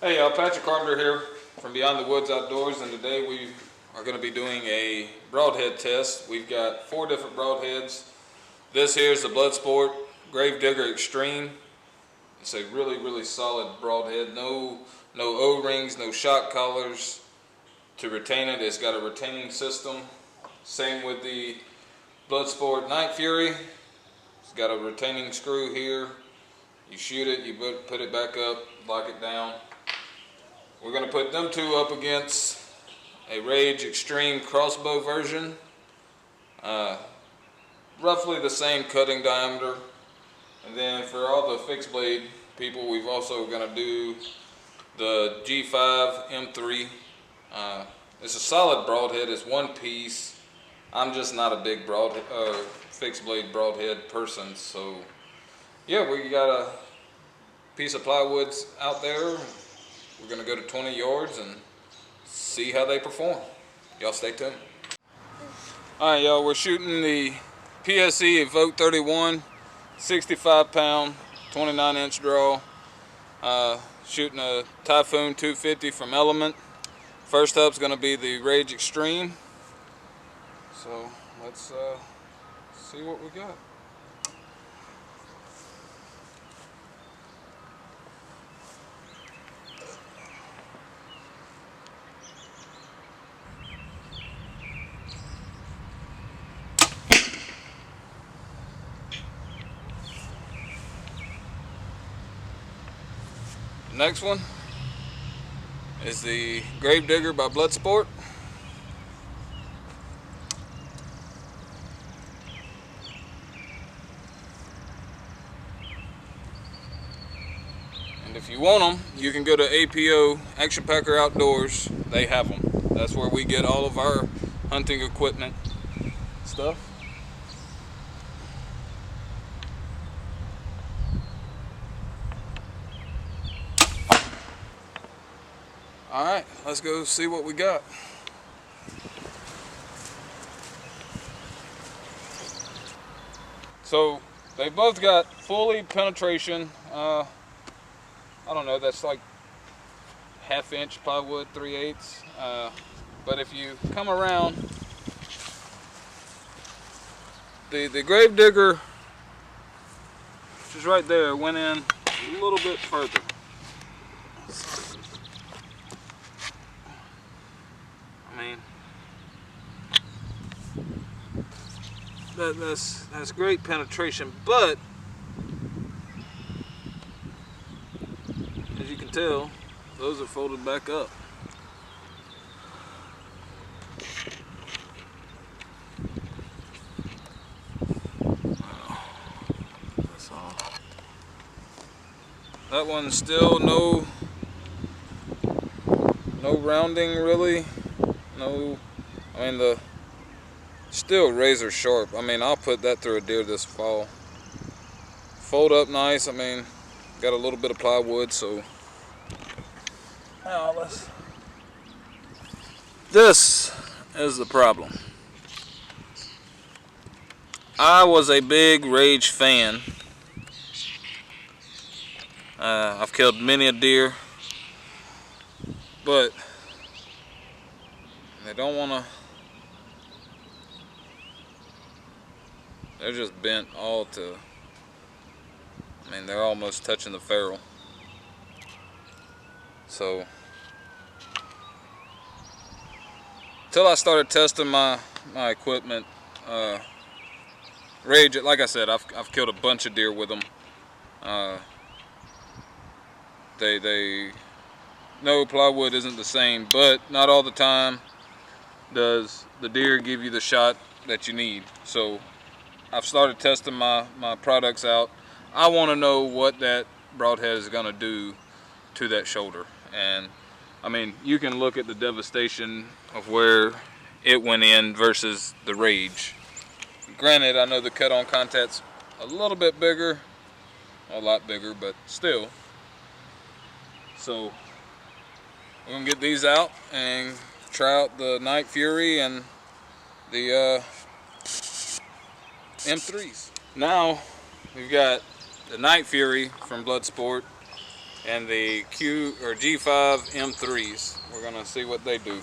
Hey y'all, Patrick Carpenter here from Beyond the Woods Outdoors, and today we are going to be doing a broadhead test. We've got 4 different broadheads. This here is the Bloodsport Gravedigger Extreme. It's a really solid broadhead. No O-rings, no shock collars to retain it. It's got a retaining system. Same with the Bloodsport Night Fury. It's got a retaining screw here. You shoot it, you put it back up, lock it down. We're going to put them two up against a Rage Extreme crossbow version. Roughly the same cutting diameter. And then for all the fixed blade people, we've also going to do the G5 M3. It's a solid broadhead. It's one piece. I'm just not a big fixed blade broadhead person, so yeah, we got a piece of plywoods out there. We're going to go to 20 yards and see how they perform. Y'all stay tuned. Alright y'all, we're shooting the PSE Evoke 31, 65 pound, 29 inch draw. Shooting a Typhoon 250 from Element. First up is going to be the Rage Extreme. So let's see what we got. Next one is the Gravedigger by Bloodsport. And if you want them, you can go to APO, Action Packer Outdoors. They have them. That's where we get all of our hunting equipment stuff. Alright, let's go see what we got. So, they both got fully penetration. I don't know, that's like 1/2 inch plywood, 3/8. But if you come around, the Gravedigger, which is right there, went in a little bit further. I mean, that's great penetration, but as you can tell, those are folded back up. That's all. That one's still no rounding really. No, I mean the still razor sharp. I mean, I'll put that through a deer this fall. Fold up nice. I mean, got a little bit of plywood, so now this is the problem. I was a big Rage fan. I've killed many a deer, but they don't want to, they're just bent all to, I mean, they're almost touching the ferrule. So, until I started testing my equipment, Rage, like I said, I've killed a bunch of deer with them. No, plywood isn't the same, but not all the time does the deer give you the shot that you need. So I've started testing my products out. I want to know what that broadhead is going to do to that shoulder. And I mean, you can look at the devastation of where it went in versus the Rage. Granted, I know the cut-on contact's a little bit bigger, a lot bigger, but still. So we're gonna get these out and try out the Night Fury and the M3s. Now we've got the Night Fury from Bloodsport, and the Q or G5 M3s. We're gonna see what they do.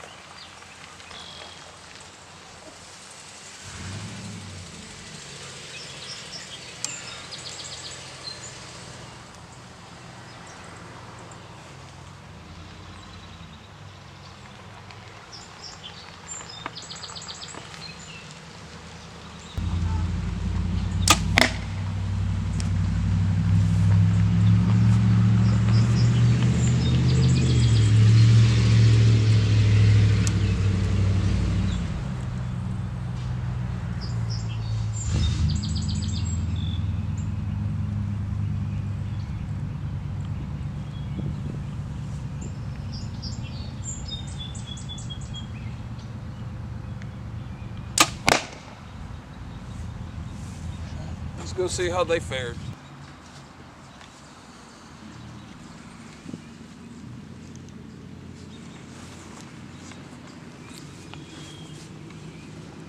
Let's go see how they fared.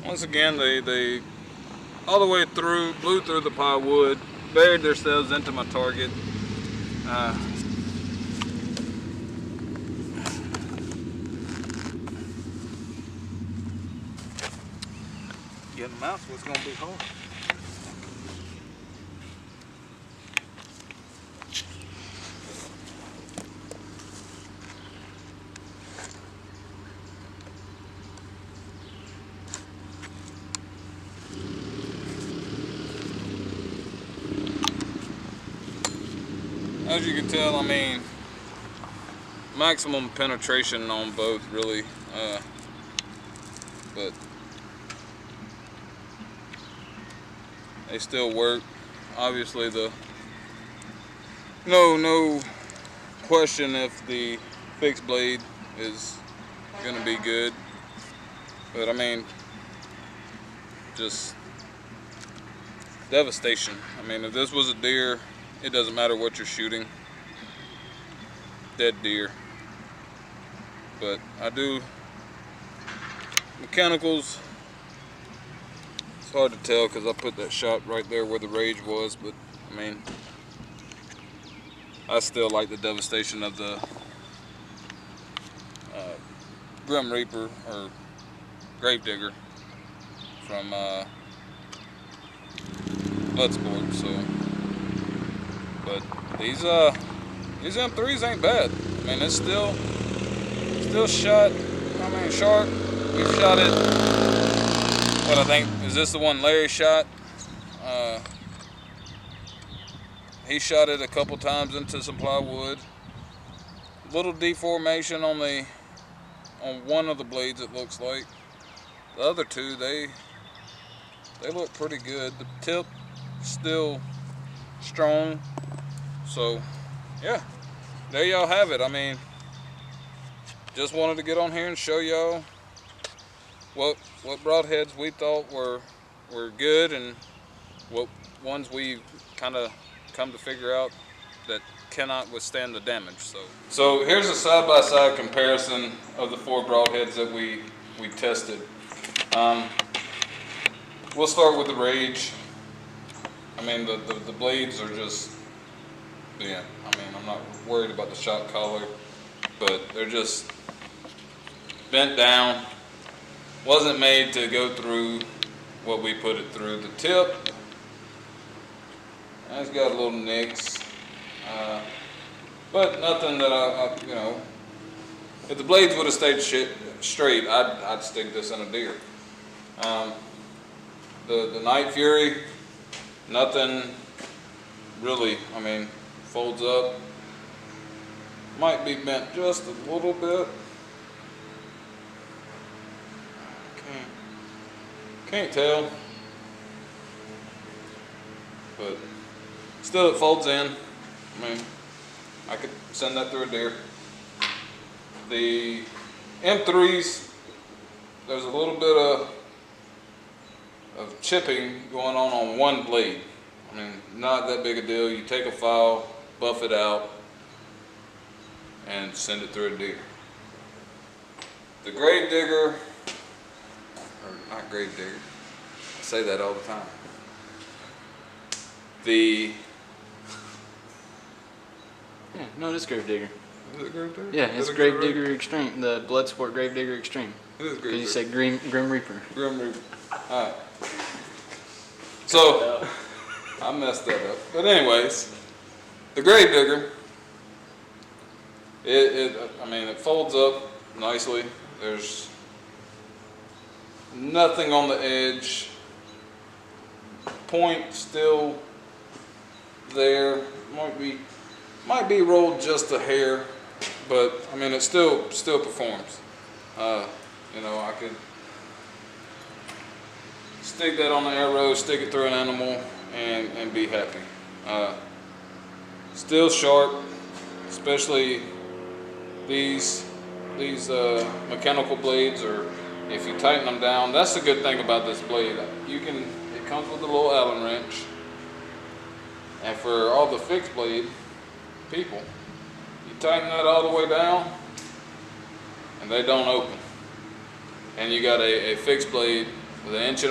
Once again, they all the way through, blew through the plywood, buried themselves into my target. Getting them out was going to be hard. As you can tell, I mean, maximum penetration on both, really, but they still work. Obviously, no question if the fixed blade is going to be good, but I mean, just devastation. I mean, if this was a deer, it doesn't matter what you're shooting, dead deer. But I do mechanicals. It's hard to tell because I put that shot right there where the rage was, but I mean, I still like the devastation of the Grim Reaper or Gravedigger from Bloodsport. So, but these M3s ain't bad. I mean, it's still shot. I mean, sharp. We've shot it. What I think is this the one Larry shot? He shot it a couple times into some plywood. Little deformation on one of the blades. It looks like the other two they look pretty good. The tip still strong. So yeah, there y'all have it. I mean, just wanted to get on here and show y'all what broadheads we thought were good and what ones we kind of come to figure out that cannot withstand the damage. So here's a side-by-side comparison of the 4 broadheads that we tested. We'll start with the Rage. I mean, the blades are just, yeah, I mean, I'm not worried about the shot collar, but they're just bent down. Wasn't made to go through what we put it through. The tip, it's got little nicks, but nothing that I you know, if the blades would have stayed straight, I'd stick this in a deer. The Night Fury, nothing really, I mean, folds up. Might be bent just a little bit. Can't tell. But still it folds in. I mean, I could send that through a deer. The M3s, there's a little bit of chipping going on one blade. I mean, not that big a deal. You take a file, buff it out, and send it through a deer. The Gravedigger, or not Gravedigger, I say that all the time. No, it is Gravedigger. Is it Gravedigger? Yeah, it's Gravedigger Extreme, the Bloodsport Gravedigger Extreme. It is Gravedigger. Because you said Grim Reaper. Grim Reaper. Alright. So, I messed that up. But anyways, the Gravedigger, I mean, it folds up nicely. There's nothing on the edge. Point still there. Might be rolled just a hair, but I mean, it still performs. You know, I could stick that on the arrow, stick it through an animal, and be happy. Still sharp, especially these mechanical blades, or if you tighten them down. That's the good thing about this blade. It comes with a little Allen wrench, and for all the fixed blade people, you tighten that all the way down, and they don't open. And you got a fixed blade with 1.25 inches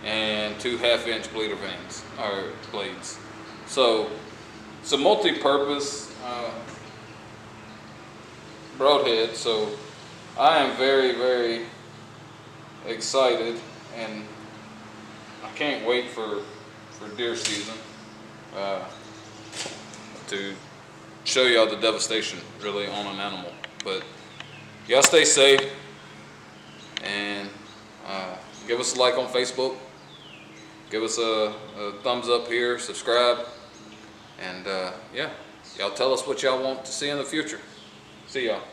and 2 1/2-inch bleeder vanes or blades. So it's a multi-purpose broadhead. So I am very, very excited, and I can't wait for deer season to show y'all the devastation really on an animal. But y'all stay safe, and give us a like on Facebook, give us a thumbs up here, subscribe, and yeah, y'all tell us what y'all want to see in the future. See y'all.